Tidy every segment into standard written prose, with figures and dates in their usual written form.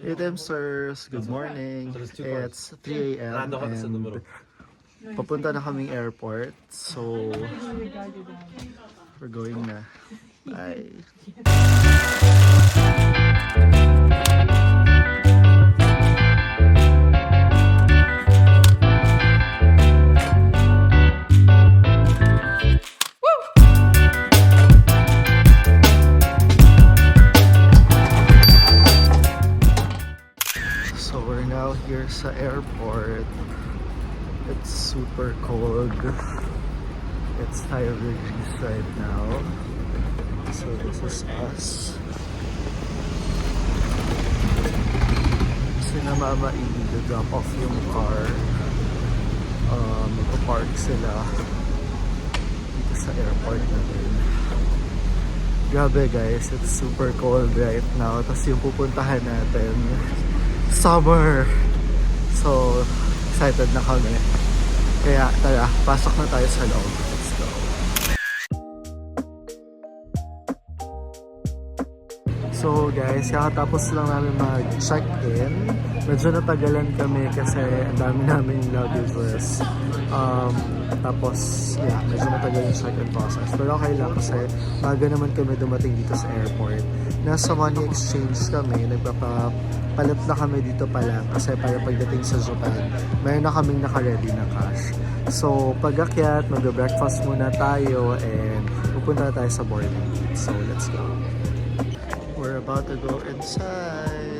Hey Temsters, good morning. It's 3 a.m. and papunta na kaming airport. So, we're going na. Bye. So we're now here sa airport. It's super cold. It's 5 degrees right now. So this is us. Kasi na Mama i-drop off yung car. Magpa-park sila dito sa airport natin. Grabe guys, it's super cold right now. Tapos yung pupuntahan natin, summer. So, excited na kami. Kaya, tara, pasok na tayo sa loob. Let's go. So guys, kakatapos lang namin mag-check-in. Medyo natagalan kami kasi ang dami namin luggages. Tapos, yeah, medyo matagal yung check-in process. Pero okay lang kasi bago naman kami dumating dito sa airport. Nasa money exchange kami, nagpapalit na kami dito pa lang kasi para pagdating sa Japan, mayroon na kaming naka-ready na cash. So, pag-akyat, mag-breakfast muna tayo and pupunta tayo sa boarding gate. So, let's go. We're about to go inside.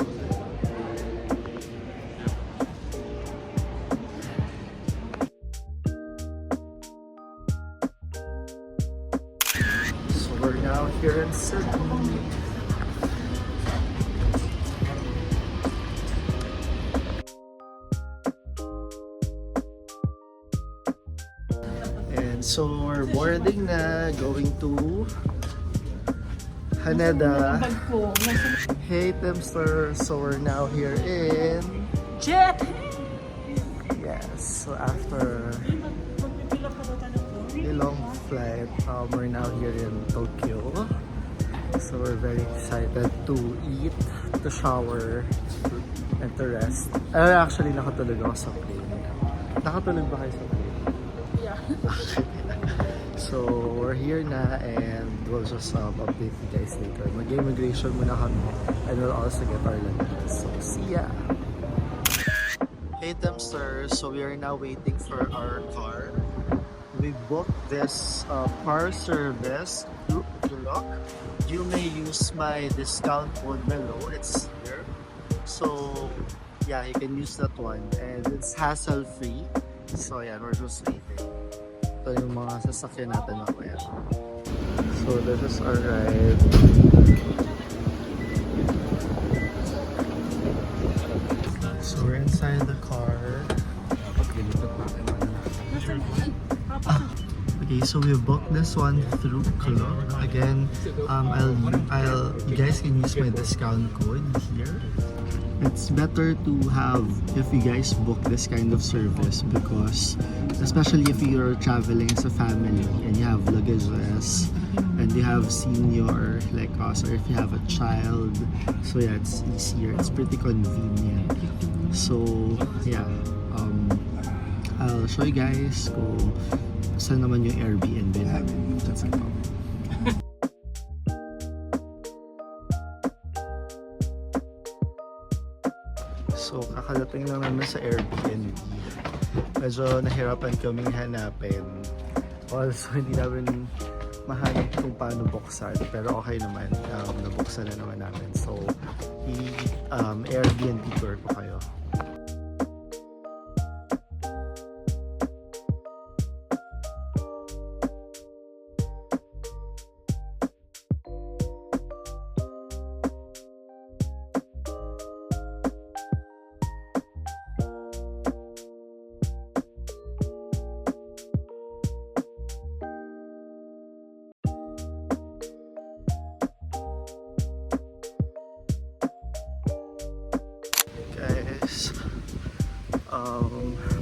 So, we're now here in Sydney. So we're boarding na, going to Haneda. Hey Temster, so we're now here in Jet! Yes, so after a long flight, we're now here in Tokyo. So we're very excited to eat, to shower, and to rest. Actually, nakatulog ako sa plane. Nakatulog ba kayo sa plane? Yeah. So, we're here na and we'll just update you guys later. Mag-immigration muna kami and we'll also get our luggage. So, see ya! Hey Temsters, so we are now waiting for our car. We booked this car service through Duloc. You may use my discount code below, it's here. So, yeah, you can use that one and it's hassle-free. So, yeah, we're just waiting. Ito yung mga sasakyan natin mamaya. So this is our ride. So we're inside the car. Okay, so we booked this one through Klook. Again, you guys can use my discount code here. It's better to have if you guys book this kind of service because especially if you're traveling as a family and you have luggages and you have senior like us or if you have a child, so yeah, it's easier, it's pretty convenient. So yeah, I'll show you guys kung saan naman yung Airbnb namin. Let's go. So, kakadating lang namin sa Airbnb. Medyo nahirapan kaming hanapin. Also, hindi namin mahanap kung paano buksan. Pero okay naman. Nabuksan na naman namin. So, Airbnb tour ko kayo.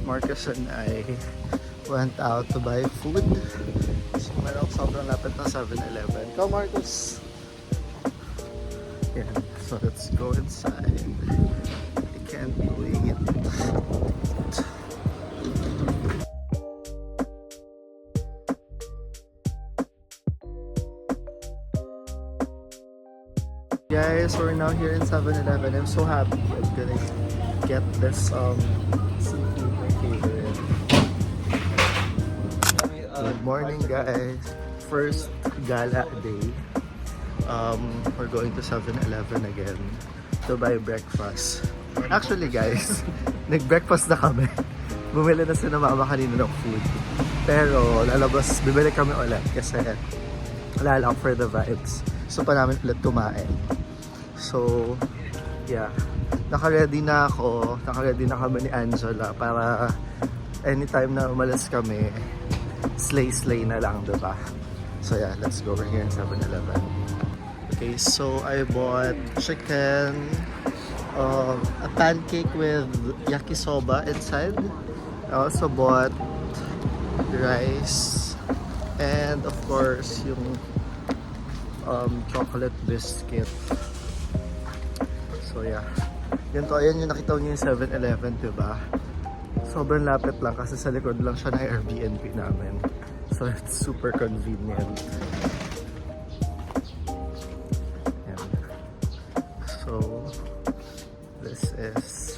Marcus and I went out to buy food. So meron sobrang lapit ng 7-Eleven. Go Marcus! Yeah, so let's go inside. guys, we're now here in 7-Eleven. I'm so happy. I'm gonna get this seafood, my favorite. Good morning, guys. First gala day. We're going to 7-Eleven again to buy breakfast. Actually, guys, nag-breakfast na kami. Bumili na si mama kanina ng food. Pero bibili kami ulit kasi wala lang for the vibes. So pa namin ulit kumain. So, yeah. Naka-ready na ako. Naka-ready na kami ni Angela para anytime na umalis kami, slay na lang, diba? So yeah, let's go over here in 7-Eleven. Okay, so I bought chicken, a pancake with yakisoba inside. I also bought rice and of course yung chocolate biscuit. So yeah, ganito, ayan yung nakita niyo yung 7-Eleven, diba? Sobrang lapit lang kasi sa likod lang siya ng Airbnb namin. So it's super convenient. Yan. So this is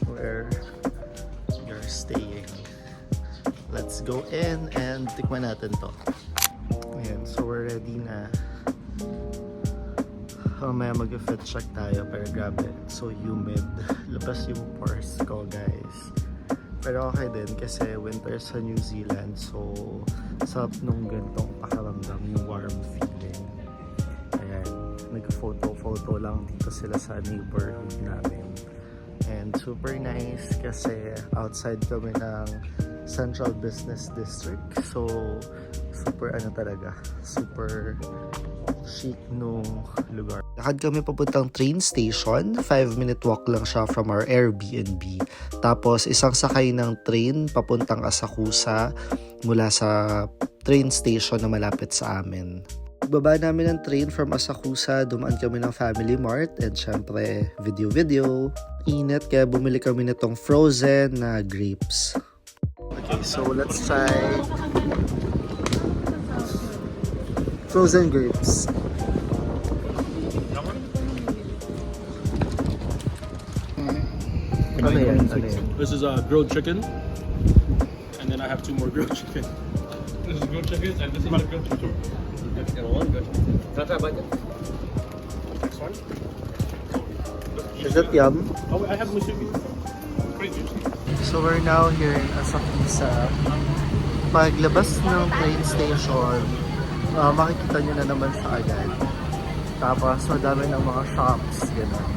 where you're staying. Let's go in and tikman natin to. Ayan, so we're ready na. Mamaya mag-fit check tayo, pero grabe, it's so humid. Labas yung pores ko, guys. Pero okay din kasi winter sa New Zealand, so sarap nung gantong pakaramdam, yung warm feeling. Ayan, nag-photo lang dito sila sa neighborhood namin. And super nice kasi outside kami ng Central Business District. So, super super chic nung lugar. Lakad kami papuntang train station. 5-minute walk lang siya from our Airbnb. Tapos, isang sakay ng train papuntang Asakusa mula sa train station na malapit sa amin. Pagbaba namin ng train from Asakusa, dumaan kami ng Family Mart and syempre, video. Init, kaya bumili kami nitong frozen na grapes. Okay, so let's try frozen grapes. Ano yan? This is grilled chicken, and then I have 2 more grilled chicken. This is grilled chicken, and this is grilled chicken. Good. Can I try a bite? Next one. Is it yum? Oh, I have musubi. Pretty juicy. So we're now here in Asakusa. Paglabas ng train station, makikita nyo na naman siya agad. Tapos madami ng mga shops, gano'n.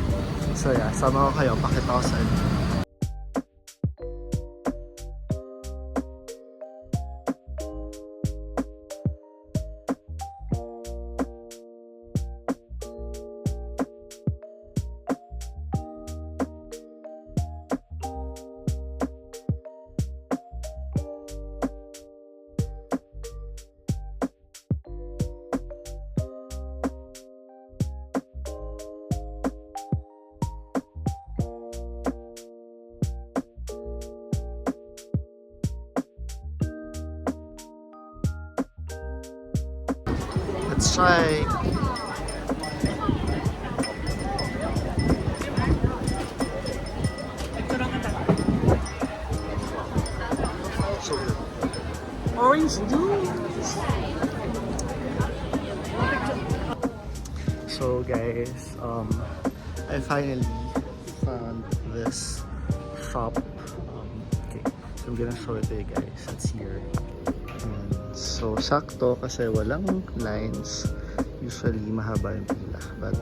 So yeah, sama ko kayo, pakita ko sa inyo. Let's try. Orange juice. So guys, I finally found this shop. Okay, so I'm gonna show it to you guys. It's here. So, sakto kasi walang lines. Usually, mahaba yung pila. But,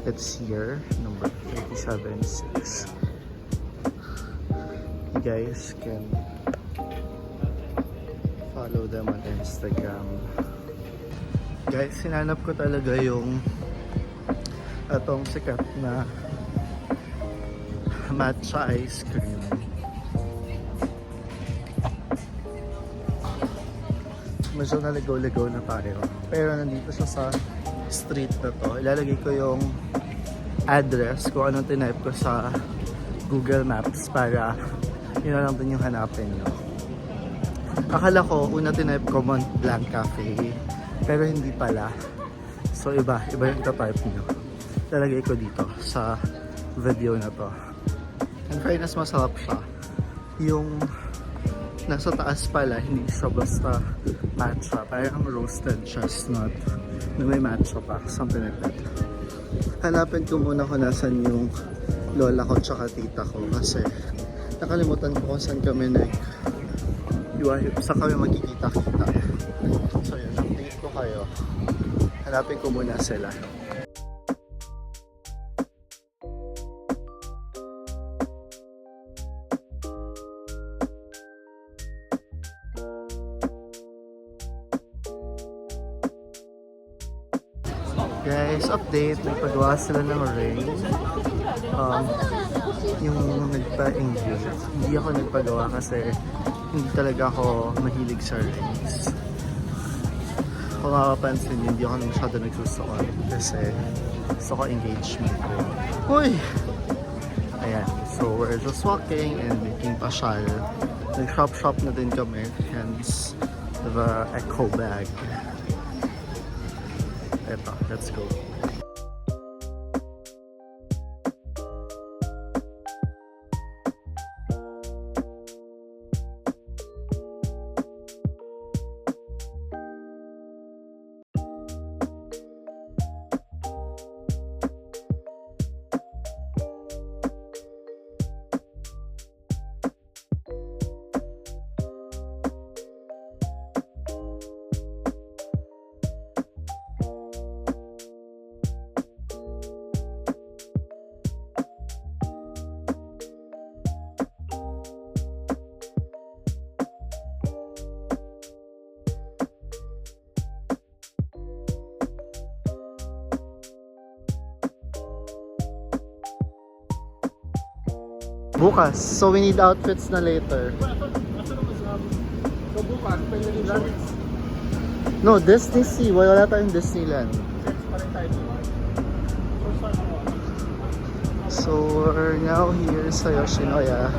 it's here, number 376. You guys can follow them on Instagram. Guys, sinanap ko talaga yung atong sikat na matcha ice cream. Medyo naligaw-ligaw na tayo. Pero nandito siya sa street na to. Ilalagay ko yung address kung anong tinype ko sa Google Maps para yun na lang din yung hanapin nyo. Akala ko, una tinype ko Mont Blanc Cafe. Pero hindi pala. So iba yung type nyo. lalagay ko dito sa video na to. In fairness, masarap siya. Yung nasa taas pala, hindi siya basta matcha. Parang roasted chestnut na may matcha pa. Something like that. Hanapin ko muna kung nasan yung lola ko tsaka tita ko kasi nakalimutan ko kung saan kami saan kami magkikita-kita. So yun, update ko kayo. Hanapin ko muna sila. Guys, update. Nagpagawa sila ng ring. Yung nagpa-engage. Hindi ako nagpagawa kasi hindi talaga ako mahilig sa rings. Kung makapansin nyo, hindi ako masyado nagsusuot kasi gusto ko engagement ring. Uy! Ayan. So, we're just walking and making pasyal. Nag-shop na din kami. Hence, the echo bag. Eto, let's go. Bukas. So we need outfits na later. So bukas, Disneyland. No, Disney Sea. Wala tayong Disneyland. So we're now here sa Yoshinoya.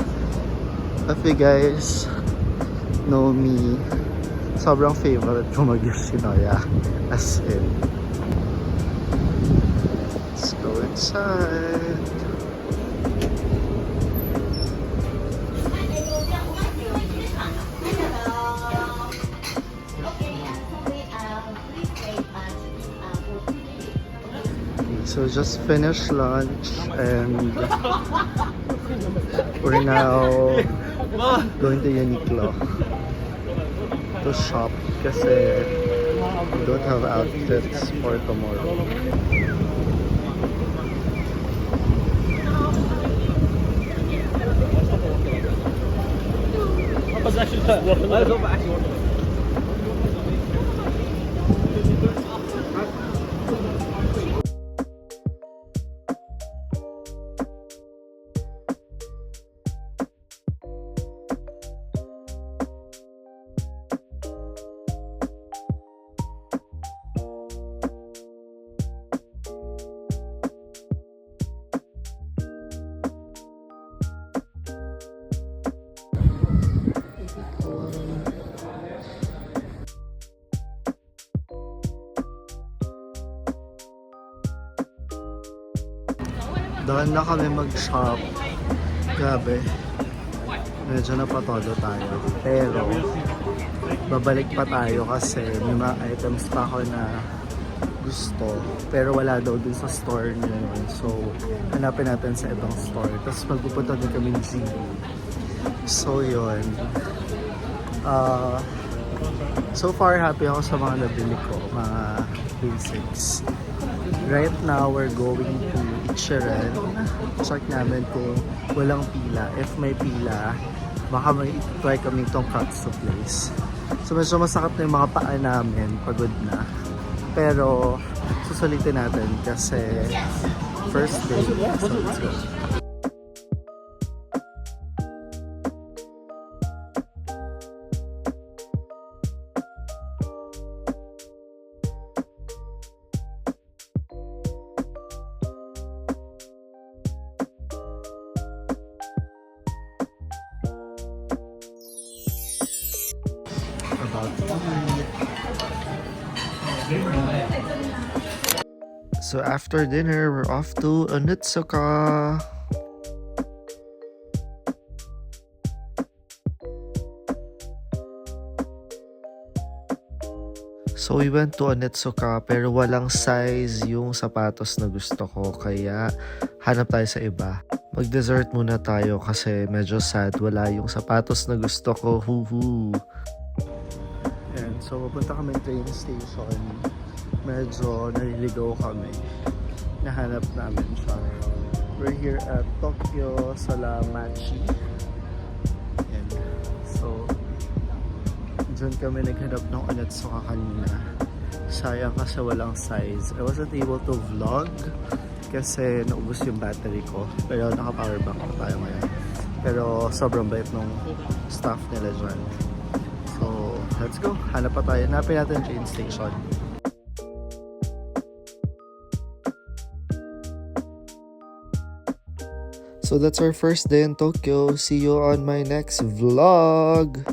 If you guys know me, sobrang favorite ko mag-Yoshinoya. As in. Let's go inside. So just finished lunch and we're now going to Uniqlo to shop kasi we don't have outfits for tomorrow. Doon na kami mag-shop. Grabe. Medyo napatodo tayo. Pero, babalik pa tayo kasi may mga items pa ako na gusto. Pero wala daw dun sa store ngayon. So, hanapin natin sa ibang store. Tapos magpupunta din kami ng GB. So, yun. So far, happy ako sa mga nabili ko. Mga basics. Right now, we're going to Ichiran. Check namin kung walang pila. If may pila, baka may try kami itong katsu place. So medyo masakit na yung mga paa namin. Pagod na. Pero susulitin natin kasi first day. So let's go. So after dinner, we're off to Onitsuka. So we went to Onitsuka pero walang size yung sapatos na gusto ko kaya hanap tayo sa iba. Mag-dessert muna tayo kasi medyo sad wala yung sapatos na gusto ko. Huhu. And so pupunta kami train station. Medyo naliligaw kami. Nahanap namin siya. We're here at Tokyo Salamachi. And so dyan kami naghanap ng Onitsuka kanina. Sayang kasi walang size. I wasn't able to vlog kasi naubos yung battery ko. Pero naka-powerbank na tayo ngayon. Pero sobrang bait ng staff nila dyan. So, let's go. Hanap pa tayo. Hanapin natin yung train station. So that's our first day in Tokyo. See you on my next vlog!